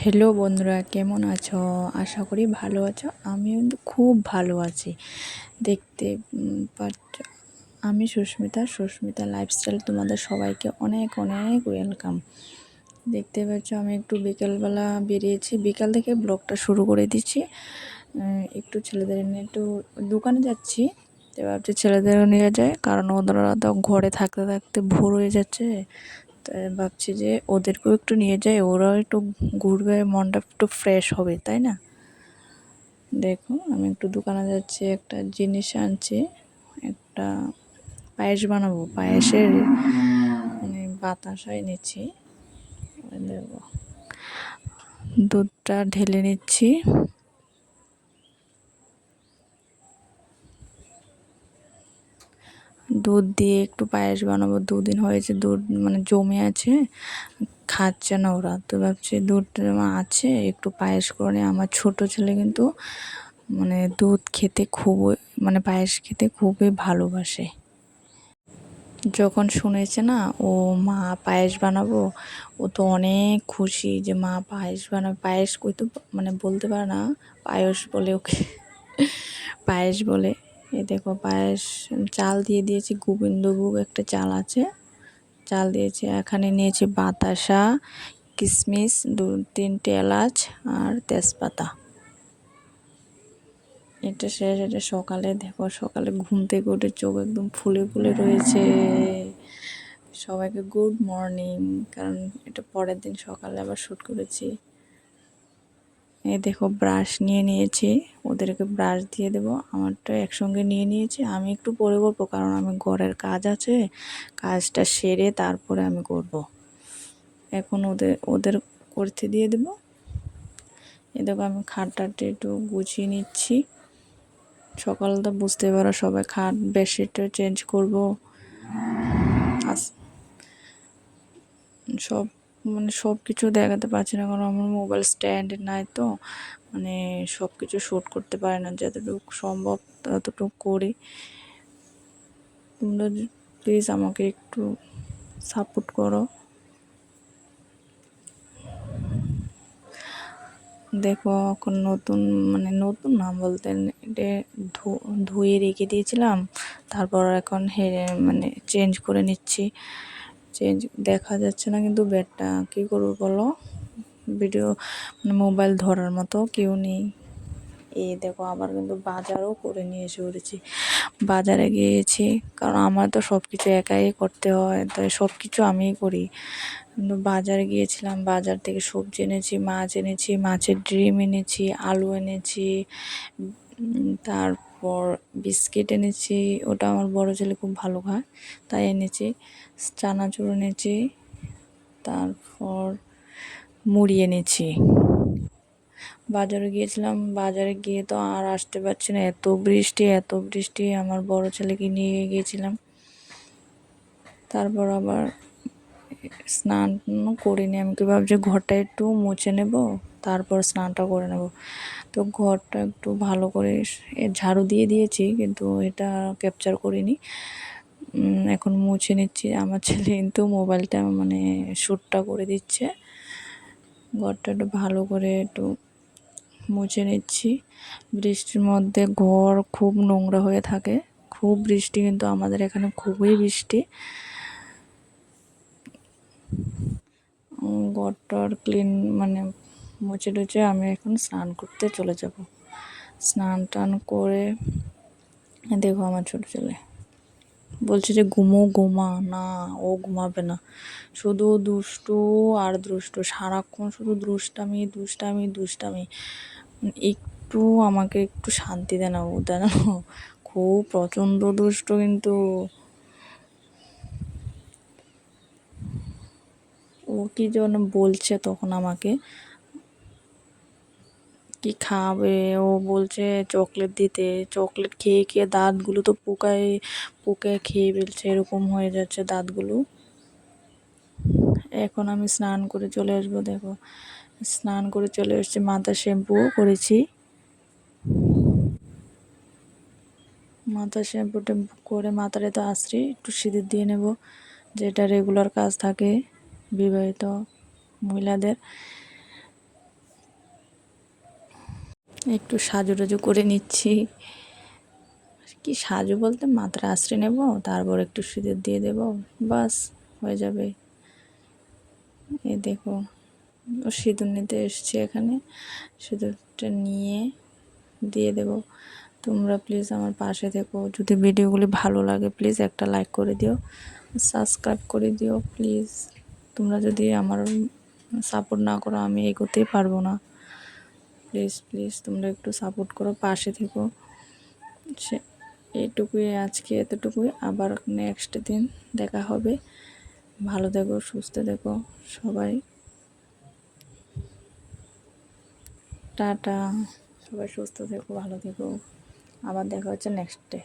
Hello বন্ধুরা, কেমন আছো? আশা করি ভালো আছো। আমি কিন্তু খুব ভালো আছি। দেখতে পাচ্ছ, আমি সুস্মিতা লাইফস্টাইল, তোমাদের সবাইকে অনেক অনেক ওয়েলকাম। দেখতে পাচ্ছ, আমি একটু বিকেলবেলা বেরিয়েছি, বিকাল থেকে ব্লগটা শুরু করে দিচ্ছি। একটু ছেলেদের নিয়ে একটু দোকানে যাচ্ছি। তো ভাবছি ছেলেদেরও নিয়ে যায়, কারণ ওরা তো ঘরে থাকতে থাকতে ভোর হয়ে যাচ্ছে। তাই ভাবছি যে ওদেরকেও একটু নিয়ে যাই, ওরাও একটু ঘুরবে, মনটা একটু ফ্রেশ হবে, তাই না? দেখো, আমি একটু দোকানে যাচ্ছি, একটা জিনিস আনছি। একটা পায়েস বানাবো, পায়েসের মানে বাতাসা এনেছি। দেখো, দুধটা ঢেলে নিচ্ছি। দুধ দিয়ে একটু পায়েস বানাবো। দুদিন হয়েছে দুধ মানে জমে আছে, খাচ্ছে না ওরা। তো ভাবছি দুধ আছে, একটু পায়েস করে নিই। আমার ছোট ছেলে কিন্তু মানে দুধ খেতে খুবই মানে পায়েস খেতে খুবই ভালোবাসে। যখন শুনেছে না ও মা পায়েস বানাবো, ও তো অনেক খুশি যে মা পায়েস বানাবে। পায়েস কই তো মানে বলতে পারে না, পায়েস বলে ওকে পায়েস বলে। এই দেখো, পায়েস চাল দিয়ে দিয়েছি, গোবিন্দভোগ একটা চাল আছে, চাল দিয়েছি। এখানে নিয়েছি বাতাসা, কিশমিশ, 2-3টে এলাচ আর তেজপাতা। এটা শেষ। এটা সকালে, দেখো সকালে ঘুম থেকে উঠে চোখ একদম ফুলে ফুলে রয়েছে। সবাইকে গুড মর্নিং, কারণ এটা পরের দিন সকালে আবার শ্যুট করেছি। এই দেখো, ব্রাশ নিয়ে নিয়েছি, ওদেরকে ব্রাশ দিয়ে দেবো। আমারটা একসঙ্গে নিয়ে নিয়েছি, আমি একটু পরে করবো, কারণ আমি ঘরের কাজ আছে, কাজটা সেরে তারপরে আমি করব। এখন ওদের ওদের করতে দিয়ে দেবো। এ দেখো, আমি খাটটাটা একটু গুছিয়ে নিচ্ছি। সকালটা বুঝতে পারো, সবাই খাট বেডশিটটা চেঞ্জ করবো। সব মানে সব কিছু দেখাতে পারছি না, কারণ আমার মোবাইল স্ট্যান্ড নাই, তো মানে সব কিছু শ্যুট করতে পারে না। যতটুকু সম্ভব ততটুকু করি। তোমরা প্লিজ আমাকে একটু সাপোর্ট করো। দেখো, এখন নতুন মানে নতুন না বলতে, এটা ধুয়ে রেখে দিয়েছিলাম, তারপর এখন মানে চেঞ্জ করে নিচ্ছি। চেঞ্জ দেখা যাচ্ছে না কিন্তু বেডটা, কী করবো বলো? ভিডিও মানে মোবাইল ধরার মতো কেউ নেই। এই দেখো, আবার কিন্তু বাজারও করে নিয়ে এসে পড়েছি। বাজারে গিয়েছি, কারণ আমার তো সব কিছু একাই করতে হয়, তাই সব কিছু আমিই করি। কিন্তু বাজারে গিয়েছিলাম, বাজার থেকে সবজি এনেছি, মাছ এনেছি, মাছের ডিম এনেছি, আলু এনেছি, তারপর বিস্কিট এনেছি। ওটা আমার বড় ছেলে খুব ভালো খায়, তাই এনেছি। চানাচুর এনেছি, তারপর মুড়ি এনেছি। বাজারে গিয়েছিলাম, বাজারে গিয়ে তো আর আসতে পারছি না, এত বৃষ্টি এত বৃষ্টি। আমার বড় ছেলেকে নিয়ে গিয়েছিলাম। তারপর আবার স্নান করিনি। আমি কি ভাবছি ঘরটা একটু মুছে নেব, তারপর স্নানটা করে নেব। তো ঘরটা একটু ভালো করে ঝাড়ু দিয়ে দিয়েছি, কিন্তু এটা ক্যাপচার করিনি। এখন মুছে নিচ্ছি। আমার ছেলে কিন্তু মোবাইলটা মানে শ্যুটটা করে দিচ্ছে। ঘরটা একটু ভালো করে একটু মুছে নিচ্ছি। বৃষ্টির মধ্যে ঘর খুব নোংরা হয়ে থাকে, খুব বৃষ্টি, কিন্তু আমাদের এখানে খুবই বৃষ্টি। ঘরটার ক্লিন মানে মুছে টুছে আমি এখন স্নান করতে চলে যাব। স্নান টান করে দেখো, আমার ছোটো ছেলে বলছে যে ঘুমা না, ও ঘুমাবে না, শুধু দুষ্টু আর দুষ্টু, সারাক্ষণ শুধু দুষ্টামি দুষ্টামি দুষ্টামি। একটু আমাকে একটু শান্তি দেয় না ও, জানো, খুব প্রচণ্ড দুষ্ট। কিন্তু ও কি যেন বলছে তখন আমাকে, কি খাবে, ও বলছে চকলেট দিতে। চকলেট খেয়ে খেয়ে দাঁতগুলো তো পোকায় খেয়ে ফেলছে, এরকম হয়ে যাচ্ছে দাঁতগুলো। এখন আমি স্নান করে চলে আসবো। দেখো, স্নান করে চলে এসেছি, মাথা শ্যাম্পুও করেছি। মাথা শ্যাম্পু ট্যাম্পু করে মাথাটা তো আশ্রি একটু সিঁদুর দিয়ে নেব, যেটা রেগুলার কাজ থাকে বিবাহিত মহিলাদের। একটু সাজুটাজু করে নিচ্ছি। কি সাজু বলতে মাথায় আশ্রয় নেব, তারপর একটু সিঁদুর দিয়ে দেব, বাস হয়ে যাবে। এই দেখো ও সিঁদুর নিতে এসছে এখানে, সিঁদুরটা নিয়ে দিয়ে দেব। তোমরা প্লিজ আমার পাশে থেকো, যদি ভিডিওগুলি ভালো লাগে প্লিজ একটা লাইক করে দিও, সাবস্ক্রাইব করে দিও প্লিজ। তোমরা যদি আমার সাপোর্ট না করো আমি এগোতেই পারবো না। প্লিজ প্লিজ তোমরা একটু সাপোর্ট করো, পাশে থেকো। সে এইটুকুই, আজকে এতটুকুই, আবার নেক্সট দিন দেখা হবে। ভালো থেকো, সুস্থ থেকো সবাই, টাটা। সবাই সুস্থ থেকো, ভালো থেকো, আবার দেখা হচ্ছে নেক্সট ডে।